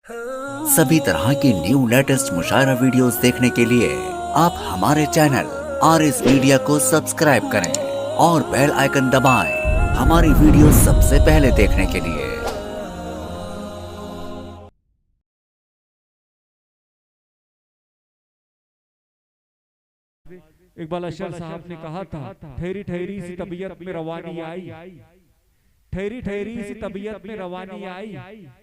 सभी तरह की न्यू लेटेस्ट मुशायरा वीडियोस देखने के लिए आप हमारे चैनल RS मीडिया को सब्सक्राइब करें और बेल आइकन दबाएं हमारी वीडियो सबसे पहले देखने के लिए। इकबाल अशर साहब ने कहा था, ठहरी ठहरी सी तबीयत में रवानी आई, ठहरी ठहरी सी तबीयत में रवानी आई,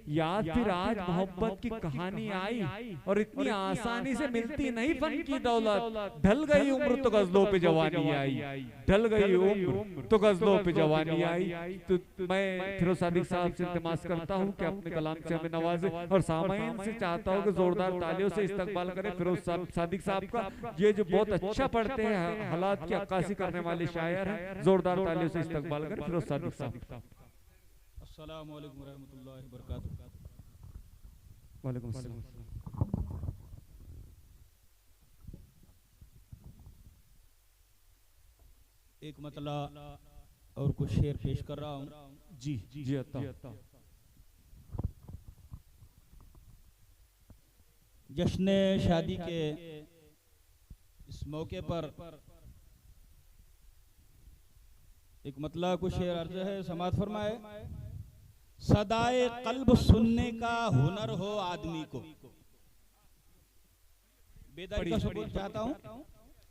याद फिर आज मोहब्बत की कहानी आई, और इतनी आसानी से मिलती नहीं फन की दौलत, ढल गई उम्र तो गजलों पे जवानी आई, ढल गई उम्र तो गजलों पे जवानी आई। तो मैं फिरोज सादिक साहब से इल्तिमास करता हूँ कि अपने कलाम से हमें नवाजे, और सामाइन से चाहता हूँ कि जोरदार तालियों से इस्तकबाल करें फिरोज सादिक साहब का। ये जो बहुत अच्छा पढ़ते हैं, हालात की अक्कासी करने वाले शायर हैं, जोरदार तालियों से इस्तकबाल करें फिरोज सादिक साहब। अस्सलामु अलैकुम रहमतुल्लाहि व बरकातहू। वालेकुम अस्सलाम। एक मतला और कुछ शेर पेश कर रहा हूँ। जी जी अता। जश्न शादी के इस मौके पर एक मतला कुछ शेर अर्ज है, समात फरमाए। सदाए कल्ब सुनने का हुनर हो आदमी को। बेदारी का सबूत चाहता हूँ।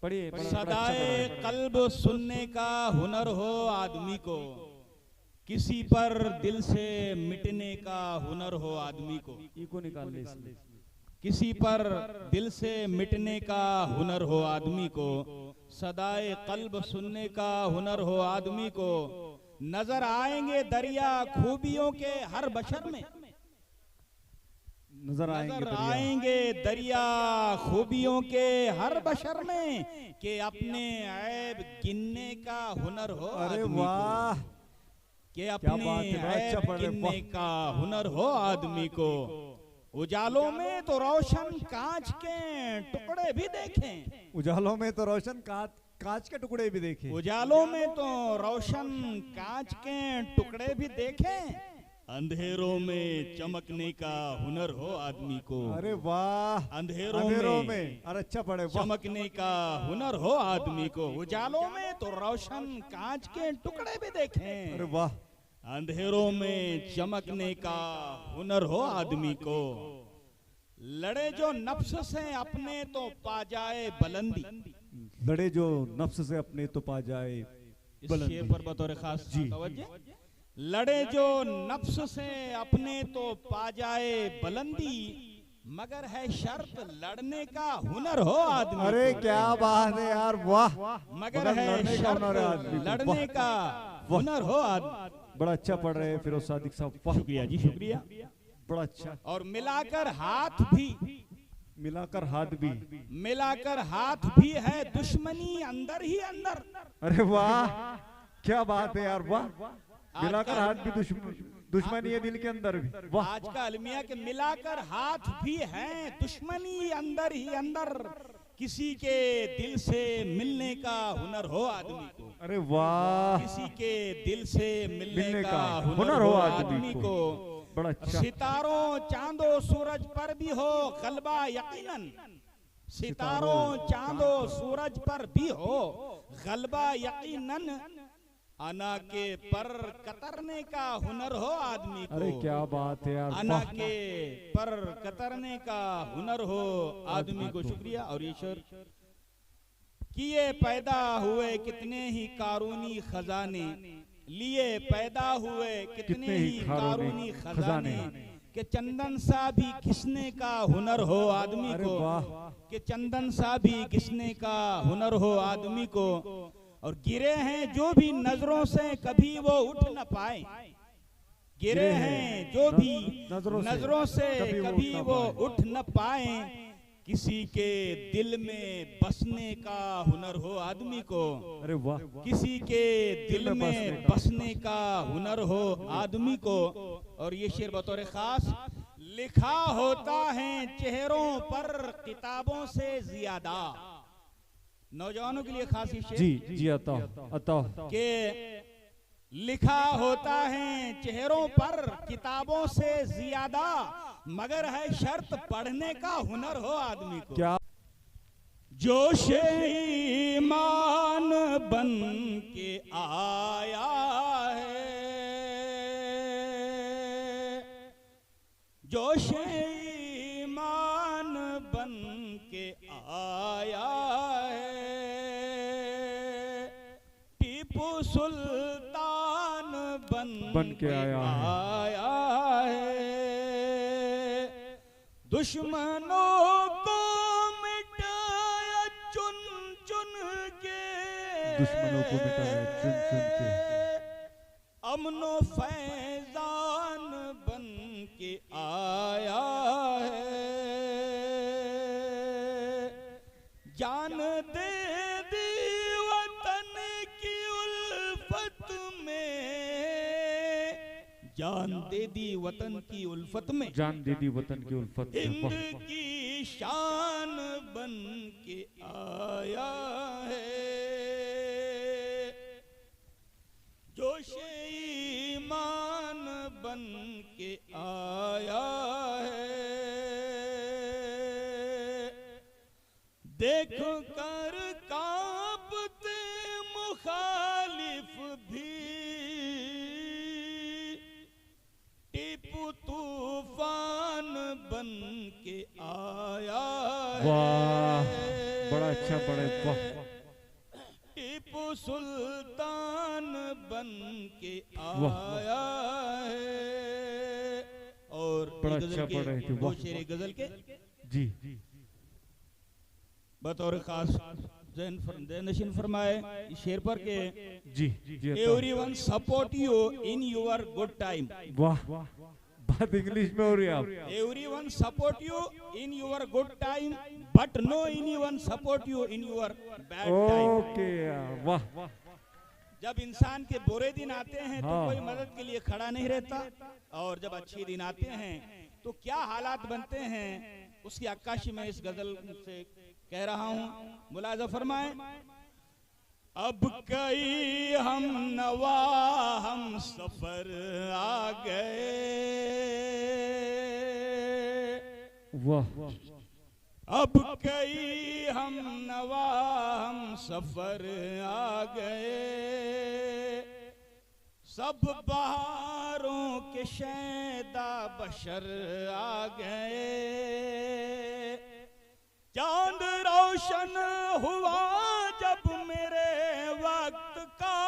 पढ़िए। सदाए कल्ब सुनने का हुनर हो आदमी को, किसी पर दिल से मिटने का हुनर हो आदमी को। इको निकाल ले इसलिए। किसी पर दिल से मिटने का हुनर हो आदमी को, सदाए कल्ब सुनने का हुनर हो आदमी को। नजर आएंगे दरिया खूबियों के हर बशर में, नजर आएंगे दरिया खूबियों के हर बशर में, कि अपने ऐब गिनने का हुनर हो आदमी को, कि अपने ऐब गिनने का हुनर हो आदमी को। उजालों में तो रोशन कांच के टुकड़े भी देखें, उजालों में तो रोशन कांच के टुकड़े भी देखे, उजालों में तो रोशन कांच के टुकड़े भी देखें, अंधेरों में चमकने का हुनर हो आदमी को। अरे वाह, अंधेरों में अरे अच्छा पढ़े, चमकने का हुनर हो आदमी को। उजालों में तो रोशन कांच के टुकड़े भी देखें, अरे वाह, अंधेरों में चमकने का हुनर हो आदमी को। लड़े जो नफ्स से अपने तो पा जाए बुलंदी, लड़े जो नफ्स से अपने तो पा जाए बुलंदी। इस शेर पर बतौर खास तवज्जो। लड़े जो नफ्स से अपने तो पा जाए बुलंदी, मगर है शर्त लड़ने का हुनर हो आदमी। अरे क्या बात है यार, वाह, मगर है शर्त लड़ने का हुनर हो आदमी। बड़ा अच्छा पढ़ रहे हैं फिरोज सादिक साहब, शुक्रिया जी, शुक्रिया, बड़ा अच्छा। और मिलाकर हाथ भी, मिलाकर हाथ भी, मिलाकर हाथ भी है दुश्मनी अंदर ही अंदर। अरे वाह, क्या बात है यार, वाह, मिलाकर हाथ भी दुश्मनी है दिल के अंदर भी, वाह। आज का अलमिया के मिलाकर हाथ भी हैं दुश्मनी अंदर ही अंदर, किसी के दिल से मिलने का हुनर हो आदमी को। अरे वाह, किसी के दिल से मिलने का हुनर हो आदमी को। बड़ा अच्छा। सितारों चांदो सूरज पर भी हो गलबा यकीनन, सितारों चांदो सूरज पर भी हो गलबा यकीनन, अना के पर कतरने का हुनर हो आदमी को। अरे क्या बात है यार, अना के पर कतरने का हुनर हो आदमी को। शुक्रिया। और ईश्वर किए पैदा हुए कितने ही कारूनी खजाने, लिए पैदा हुए कितने ही कारूनी खजाने, के चंदन सा भी घिसने का हुनर हो आदमी को, के चंदन सा भी घिसने का हुनर हो आदमी को। और गिरे हैं जो भी नजरों से कभी वो उठ न पाए, गिरे हैं जो भी नजरों से कभी वो उठ न पाए, किसी के दिल में बसने का हुनर हो आदमी को। अरे वाह, किसी के दिल में बसने का हुनर हो आदमी को। और ये शेर बतौर खास, लिखा होता है चेहरों पर किताबों से ज्यादा। नौजवानों के लिए खास शेर जी अता के लिखा होता है चेहरों पर किताबों से ज्यादा, मगर है शर्त पढ़ने का हुनर हो आदमी को। क्या जोश ईमान बन के आया है, जोश ईमान बन के आया है, टीपू सुल्तान बन के आया है, दुश्मनों को मिटाया चुन चुन के, दुश्मनों को मिटाया चुन चुन के, अमनो फैजान बन के आया है, जान दे दी वतन की उल्फत में, जान दे दी वतन की उल्फत में, जान दे दी वतन की उल्फत में, हिंद वाह की शान बन के आया है, जोश ईमान बन के आया है, देख कर कांपते मुखालिफ भी, टीपू तूफान बन के आया वाह, है, बड़ा अच्छा, बड़े वाह, टीपू सुल्तान बन के वाह, आया है। और बड़ा ये गजल अच्छा के पढ़ रहे थे, दो वाह। शेर गजल के जी बतौर खास नशीन फरमाए इस शेर पर के, जी जी everyone support you in your good time, वाह, बात इंग्लिश में हो रही है आप, everyone support you in your good time but no anyone support you in your bad time. Okay वाह, जब इंसान के बुरे दिन आते हैं तो हाँ। कोई मदद के लिए खड़ा नहीं रहता, और जब अच्छे दिन आते हैं तो क्या हालात बनते हैं उसकी अक्काशी में इस गजल से कह रहा हूं। मुलाजा फरमाए, अब कई हम नवा हम सफर आ गए, वाह, अब कई हम नवा हम सफर आ गए, सब बहारों के शैदा बशर आ गए, चांद रोशन हुआ जब मेरे वक्त का,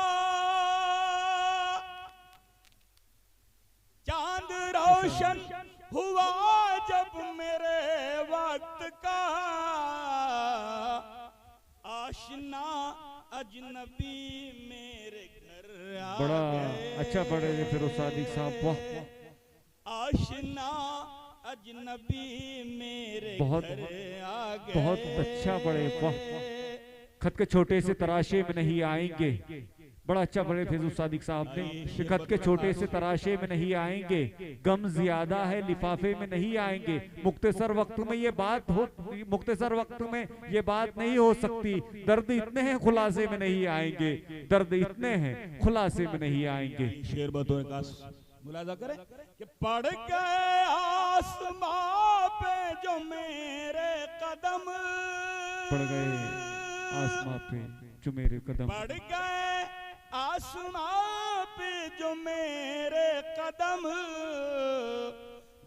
चांद रोशन हुआ जब मेरे वक्त का, आशना अजनबी मेरे घर आ बड़ा गए, अच्छा पढ़ रहे थे फिरोज सादिक साहब, वाह, आशना अजनबी मेरे बहुत घर आ गए, बहुत अच्छा पढ़े, वाह, खत के छोटे से तराशे में नहीं आएंगे, बड़ा अच्छा पढ़े फिरोज सादिक साहब ने, कि खत के छोटे से तराशे में नहीं आएंगे, गम ज्यादा है लिफाफे में नहीं आएंगे, मुख्तसर वक्त में ये बात हो, मुख्तसर वक्त में ये बात नहीं हो सकती, दर्द इतने हैं खुलासे में नहीं आएंगे, दर्द इतने हैं खुलासे में नहीं आएंगे। शेर बतौर खास मुलाजा करें कि पड़ गए आसमां पे जो मेरे कदम, पड़ गए आसमां पे जो मेरे कदम, पड़ गए आसमां पे जो मेरे कदम,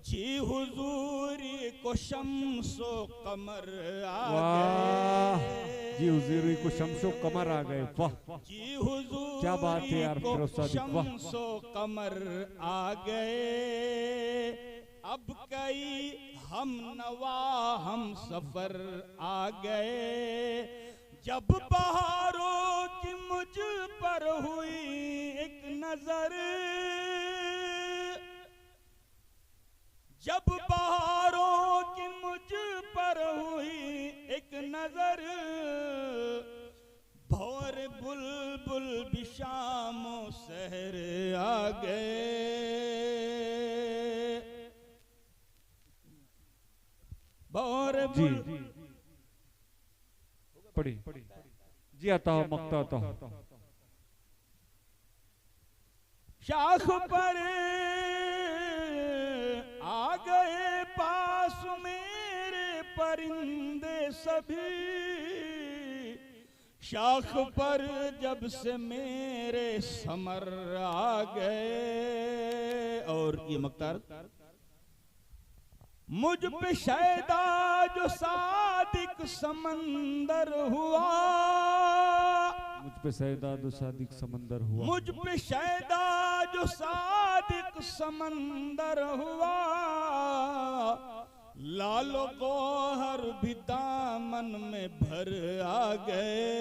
जी हुजूरी को शम्सो कमर आ वाह, गए, जी हुजूरी को शम्सो कमर आ गए, वाह, जी हुजूरी क्या बात है यार को फिरोज सादिक, वाह, शम्सो कमर आ गए, अब कई हम नवा हम सफर आ गए, जब बहारों की मुझ पर हुई एक नजर, जब बहारों की मुझ पर हुई एक नजर, भौर बुलबुल भी शामो शहर आ गए, भौर जी बुल पढ़ी जी, आता हो मक्ता आता हो, शाख पर आ गए पास मेरे परिंदे सभी, शाख पर जब से मेरे समर आ गए। और ये मक्तार, मुझ पे शैदा जो सादिक समंदर हुआ, मुझ पे सैदा जो सादिक समंदर हुआ, मुझ पे शैदा जो सादिक समंदर हुआ, लालो गौहर भी दामन में भर आ गए।